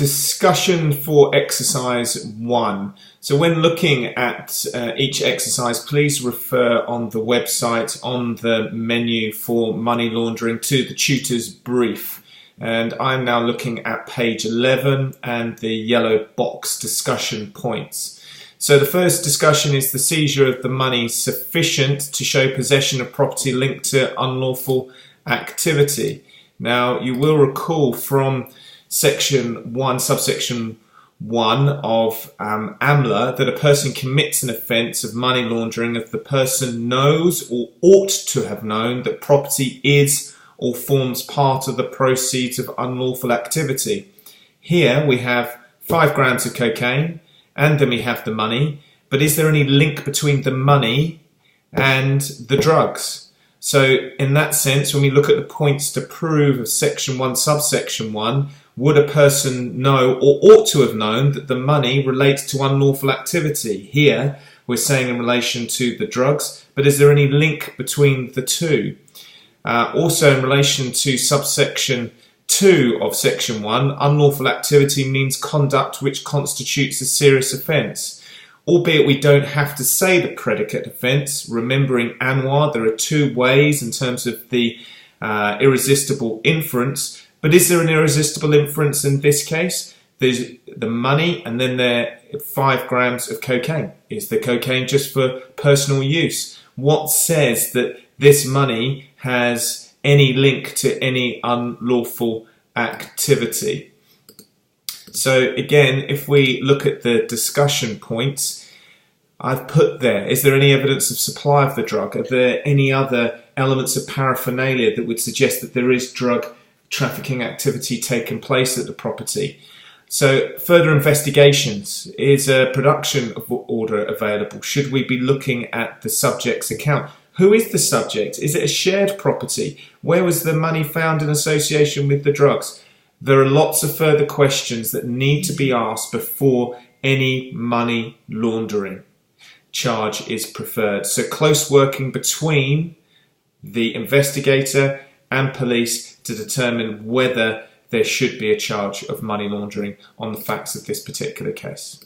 Discussion for exercise 1. So when looking at each exercise, please refer on the website on the menu for money laundering to the tutor's brief. And I'm now looking at page 11 and the yellow box discussion points. So the first discussion is the seizure of the money sufficient to show possession of property linked to unlawful activity. Now you will recall from Section 1, subsection 1 of AMLA that a person commits an offence of money laundering if the person knows or ought to have known that property is or forms part of the proceeds of unlawful activity. Here we have 5 grams of cocaine and then we have the money, but is there any link between the money and the drugs? So in that sense, when we look at the points to prove of Section 1, subsection 1, would a person know or ought to have known that the money relates to unlawful activity? Here we're saying in relation to the drugs, but is there any link between the two? Also in relation to subsection 2 of section 1, unlawful activity means conduct which constitutes a serious offence. Albeit we don't have to say the predicate offence, remembering Anwar, there are 2 ways in terms of the irresistible inference. But is there an irresistible inference in this case? There's the money and then there are 5 grams of cocaine. Is the cocaine just for personal use? What says that this money has any link to any unlawful activity? So again, if we look at the discussion points, I've put there, is there any evidence of supply of the drug? Are there any other elements of paraphernalia that would suggest that there is drug trafficking activity taking place at the property? So further investigations, is a production order available? Should we be looking at the subject's account? Who is the subject? Is it a shared property? Where was the money found in association with the drugs? There are lots of further questions that need to be asked before any money laundering charge is preferred. So close working between the investigator and police to determine whether there should be a charge of money laundering on the facts of this particular case.